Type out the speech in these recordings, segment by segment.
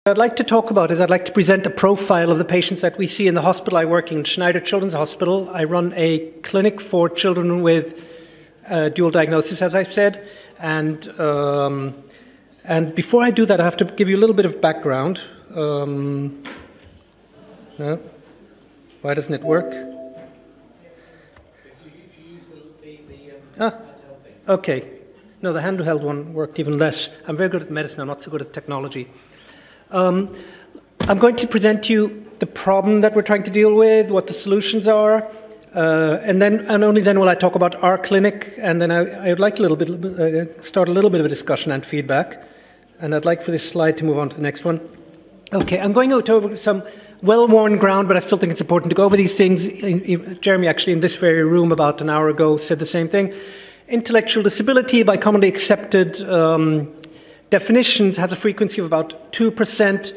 What I'd like to talk about is I'd like to present a profile of the patients that we see in the hospital I work in, Sנייder Children's Hospital. I run a clinic for children with dual diagnosis, as I said, and before I do that, I have to give you a little bit of background. No, why doesn't it work? Okay. No, the handheld one worked even less. I'm very good at medicine. I'm not so good at technology. I'm going to present to you the problem that we're trying to deal with, what the solutions are, and only then will I talk about our clinic, and then I would like start a little bit of a discussion and feedback, and I'd like for this slide to move on to the next one. Okay, I'm going over some well-worn ground, but I still think it's important to go over these things. Jeremy, actually, in this very room about an hour ago, said the same thing. Intellectual disability, by commonly accepted definitions, has a frequency of about 2%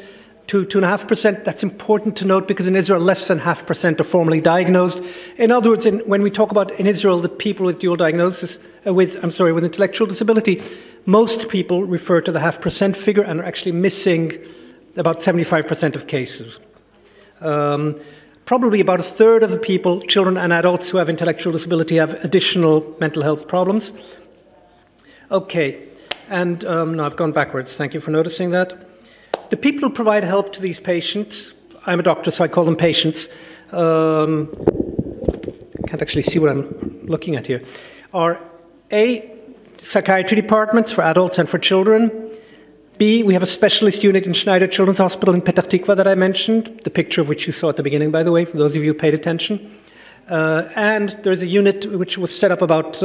to 2.5%. That's important to note because in Israel, less than 0.5% are formally diagnosed. In other words, when we talk about in Israel the people with dual diagnosis, with intellectual disability, most people refer to the 0.5% figure and are actually missing about 75% of cases. Probably about a third of the people, children and adults who have intellectual disability, have additional mental health problems. Okay, and no, I've gone backwards. Thank you for noticing that. The people who provide help to these patients, I'm a doctor, so I call them patients. I can't actually see what I'm looking at here. Are A, psychiatry departments for adults and for children. B, we have a specialist unit in Sנייder Children's Hospital in Petah Tikva that I mentioned, the picture of which you saw at the beginning, by the way, for those of you who paid attention. And there's a unit which was set up about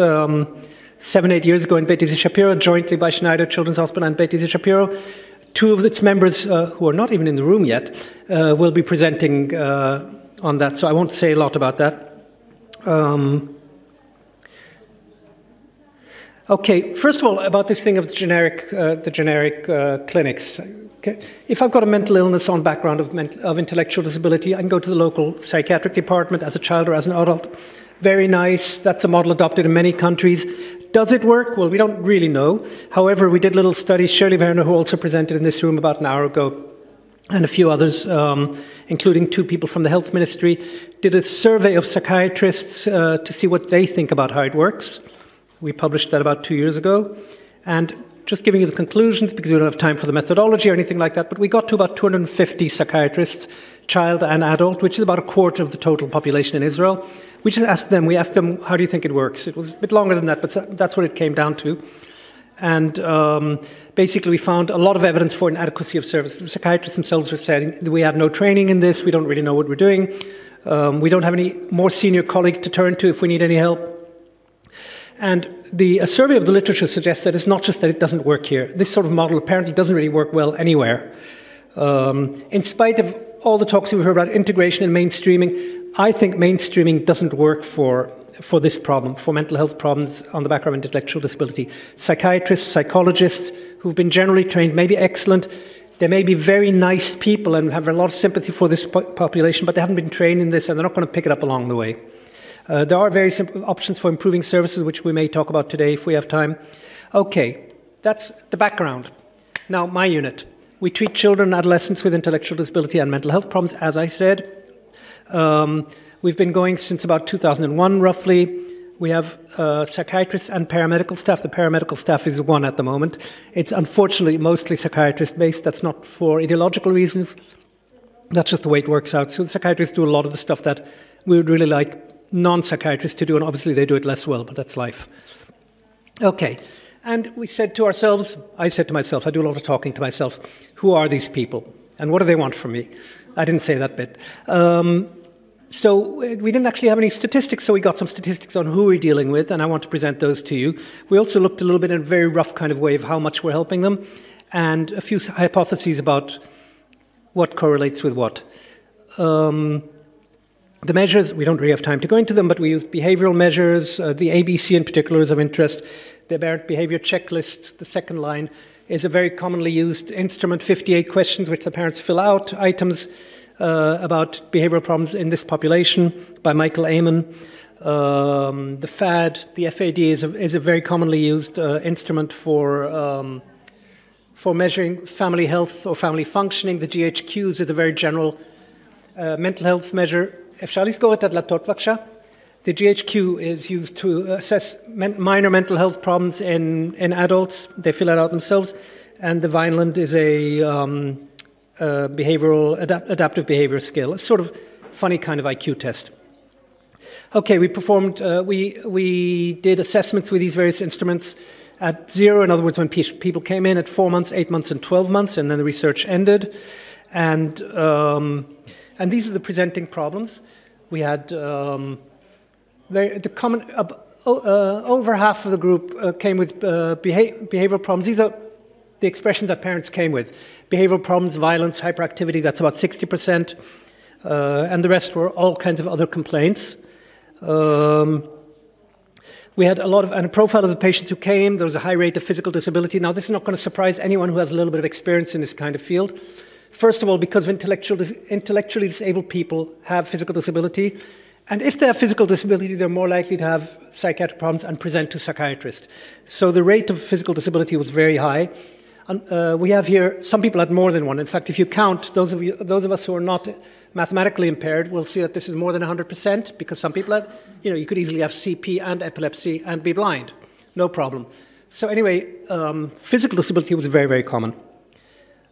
7-8 years ago in Beit Izi Shapiro, jointly by Sנייder Children's Hospital and Beit Izi Shapiro. Two of its members, who are not even in the room yet, will be presenting on that, so I won't say a lot about that. Okay, first of all, about this thing of the generic clinics. Okay. If I've got a mental illness on background of intellectual disability, I can go to the local psychiatric department as a child or as an adult. Very nice. That's a model adopted in many countries. Does it work? Well, we don't really know. However, we did little studies. Shirley Werner, who also presented in this room about an hour ago, and a few others, including 2 people from the health ministry, did a survey of psychiatrists to see what they think about how it works. We published that about 2 years ago. And just giving you the conclusions, because we don't have time for the methodology or anything like that, but we got to about 250 psychiatrists, child and adult, which is about a quarter of the total population in Israel. We asked them, how do you think it works? It was a bit longer than that, but that's what it came down to. And basically we found a lot of evidence for inadequacy of service. The psychiatrists themselves were saying that we had no training in this, we don't really know what we're doing, we don't have any more senior colleague to turn to if we need any help. And a survey of the literature suggests that it's not just that it doesn't work here. This sort of model apparently doesn't really work well anywhere. In spite of all the talks we've heard about integration and mainstreaming, I think mainstreaming doesn't work for this problem, for mental health problems on the background of intellectual disability. Psychiatrists, psychologists who've been generally trained may be excellent. They may be very nice people and have a lot of sympathy for this population, but they haven't been trained in this and they're not going to pick it up along the way. There are very simple options for improving services, which we may talk about today if we have time. Okay, that's the background. Now, my unit. We treat children and adolescents with intellectual disability and mental health problems, as I said. We've been going since about 2001, roughly. We have psychiatrists and paramedical staff. The paramedical staff is 1 at the moment. It's unfortunately mostly psychiatrist-based. That's not for ideological reasons. That's just the way it works out. So the psychiatrists do a lot of the stuff that we would really like non-psychiatrists to do, and obviously they do it less well, but that's life. Okay, and we said to ourselves, I said to myself, I do a lot of talking to myself, who are these people, and what do they want from me? I didn't say that bit. So we didn't actually have any statistics, so we got some statistics on who we're dealing with, and I want to present those to you. We also looked a little bit in a very rough kind of way of how much we're helping them, and a few hypotheses about what correlates with what. The measures, we don't really have time to go into them, but we used behavioral measures. The ABC in particular is of interest. The aberrant behavior checklist, the second line, is a very commonly used instrument, 58 questions which the parents fill out, items about behavioral problems in this population by Michael Amon. The FAD, the FAD is a very commonly used instrument for for measuring family health or family functioning. The GHQs is a very general mental health measure. אפשר לסגור את הדלתות בבקשה? The GHQ is used to assess minor mental health problems in adults. They fill it out themselves. And the Vineland is a adaptive behavior scale, a sort of funny kind of IQ test. Okay, we performed, we did assessments with these various instruments at 0, in other words, when people came in at 4 months, 8 months, and 12 months, and then the research ended. And these are the presenting problems. We had over half of the group came with behavioral problems. These are the expressions that parents came with. Behavioral problems, violence, hyperactivity, that's about 60%. And the rest were all kinds of other complaints. We had and a profile of the patients who came. There was a high rate of physical disability. Now, this is not going to surprise anyone who has a little bit of experience in this kind of field. First of all, because intellectually disabled people have physical disability. And if they have physical disability, they're more likely to have psychiatric problems and present to psychiatrists. So the rate of physical disability was very high. We have here, some people had more than one. In fact, if you count, those of us who are not mathematically impaired will see that this is more than 100%, because some people had, you could easily have CP and epilepsy and be blind. No problem. So anyway, physical disability was very, very common.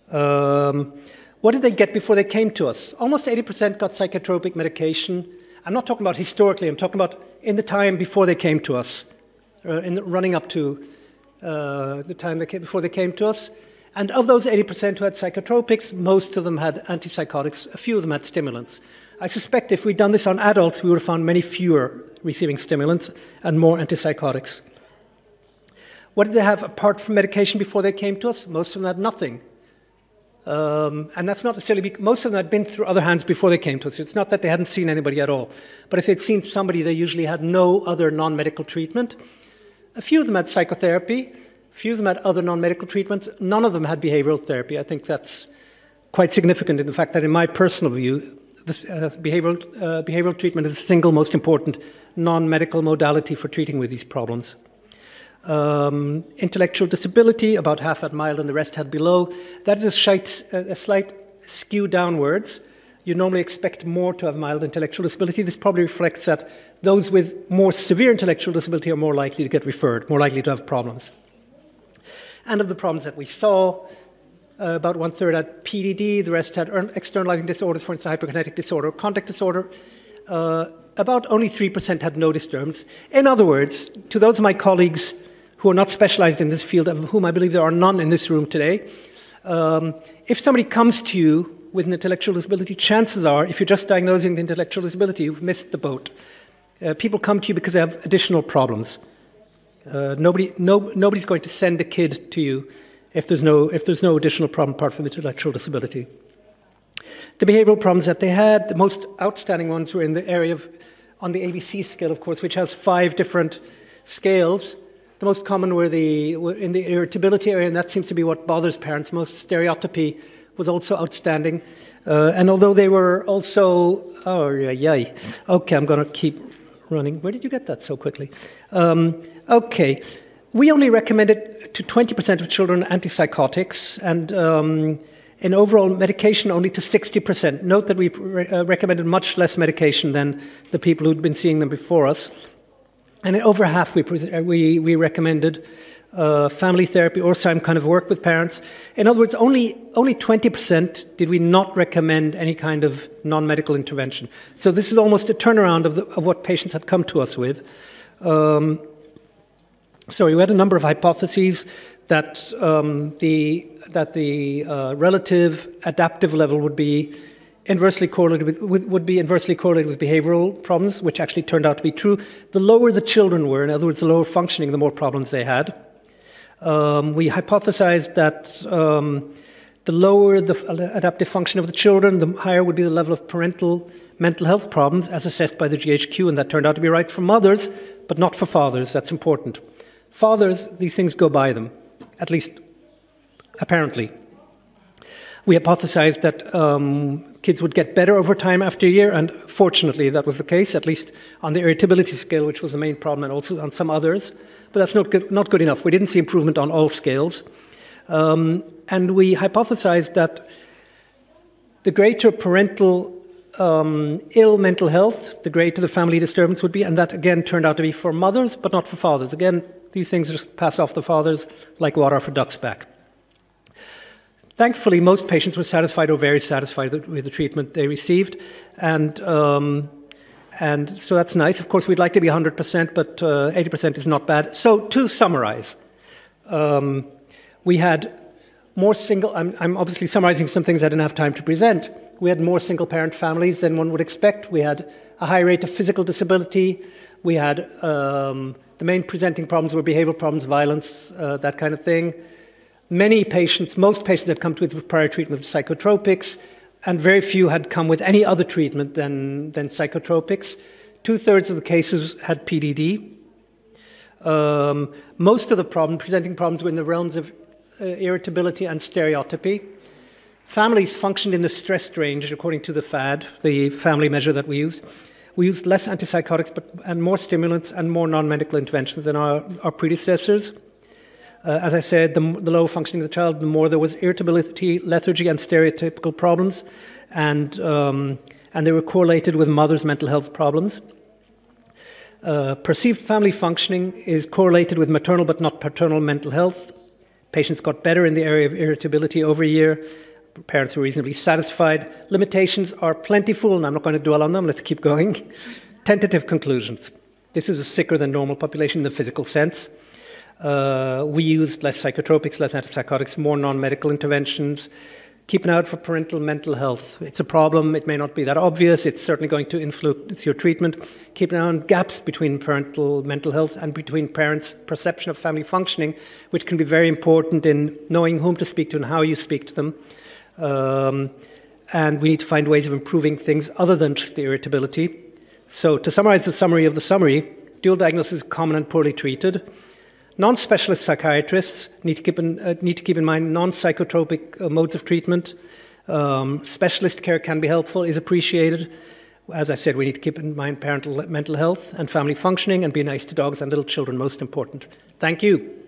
What did they get before they came to us? Almost 80% got psychotropic medication. I'm not talking about historically, I'm talking about in the time before they came to us, running up to the time before they came to us. And of those 80% who had psychotropics, most of them had antipsychotics, a few of them had stimulants. I suspect if we'd done this on adults, we would have found many fewer receiving stimulants and more antipsychotics. What did they have apart from medication before they came to us? Most of them had nothing. And that's not necessarily because most of them had been through other hands before they came to us. It's not that they hadn't seen anybody at all. But if they'd seen somebody, they usually had no other non-medical treatment. A few of them had psychotherapy. A few of them had other non-medical treatments. None of them had behavioral therapy. I think that's quite significant in the fact that in my personal view, this, behavioral treatment is the single most important non-medical modality for treating with these problems. Intellectual disability, about half had mild and the rest had below. That is a slight skew downwards. You normally expect more to have mild intellectual disability. This probably reflects that those with more severe intellectual disability are more likely to get referred, more likely to have problems. And of the problems that we saw, about 1/3 had PDD, the rest had externalizing disorders, for instance, hyperkinetic disorder, conduct disorder. About only 3% had no disturbance. In other words, to those of my colleagues who are not specialized in this field, of whom I believe there are none in this room today, if somebody comes to you with an intellectual disability, chances are, if you're just diagnosing the intellectual disability, you've missed the boat. People come to you because they have additional problems. Nobody's going to send a kid to you if there's no additional problem apart from intellectual disability. The behavioral problems that they had, the most outstanding ones were in the area of, on the ABC scale, of course, which has 5 different scales. The most common were in the irritability area, and that seems to be what bothers parents most. Stereotypy was also outstanding. And although they were also, okay, I'm going to keep running. Where did you get that so quickly? Okay, we only recommended to 20% of children antipsychotics, and in overall medication only to 60%. Note that we recommended much less medication than the people who'd been seeing them before us. And in over half we recommended family therapy or some kind of work with parents. In other words, only 20% did we not recommend any kind of non-medical intervention. So this is almost a turnaround of what patients had come to us with. So we had a number of hypotheses that the relative adaptive level would be inversely correlated with behavioral problems, which actually turned out to be true. The lower the children were, in other words, the lower functioning, the more problems they had. We hypothesized that the lower the adaptive function of the children, the higher would be the level of parental mental health problems as assessed by the GHQ, and that turned out to be right for mothers, but not for fathers. That's important. Fathers, these things go by them, at least apparently. We hypothesized that kids would get better over time after a year, and fortunately that was the case, at least on the irritability scale, which was the main problem, and also on some others. But that's not good enough. We didn't see improvement on all scales. and we hypothesized that the greater parental ill mental health, the greater the family disturbance would be, and that again turned out to be for mothers, but not for fathers. Again, these things just pass off the fathers like water off a duck's back. Thankfully, most patients were satisfied or very satisfied with the treatment they received, and so that's nice. Of course, we'd like to be 100%, but 80% is not bad. So to summarize, we had more single, I'm obviously summarizing some things I didn't have time to present. We had more single-parent families than one would expect. We had a high rate of physical disability. We had the main presenting problems were behavioral problems, violence, that kind of thing. Many patients, most patients had come with prior treatment of psychotropics, and very few had come with any other treatment than psychotropics. 2/3 of the cases had PDD. Most of the presenting problems were in the realms of irritability and stereotypy. Families functioned in the stressed range according to the FAD, the family measure that we used. We used less antipsychotics and more stimulants and more non-medical interventions than our predecessors. As I said, the lower functioning of the child, the more there was irritability, lethargy, and stereotypical problems, and they were correlated with mother's mental health problems. Perceived family functioning is correlated with maternal but not paternal mental health. Patients got better in the area of irritability over a year. Parents were reasonably satisfied. Limitations are plentiful, and I'm not going to dwell on them. Let's keep going. Tentative conclusions. This is a sicker than normal population in the physical sense. We used less psychotropics, less antipsychotics, more non-medical interventions. Keep an eye out for parental mental health. It's a problem. It may not be that obvious. It's certainly going to influence your treatment. Keep an eye on gaps between parental mental health and between parents' perception of family functioning, which can be very important in knowing whom to speak to and how you speak to them. And we need to find ways of improving things other than just the irritability. So to summarize the summary of the summary, dual diagnosis is common and poorly treated. Non-specialist psychiatrists need to keep in mind non-psychotropic modes of treatment. Specialist care can be helpful, is appreciated. As I said, we need to keep in mind parental mental health and family functioning and be nice to dogs and little children, most important. Thank you.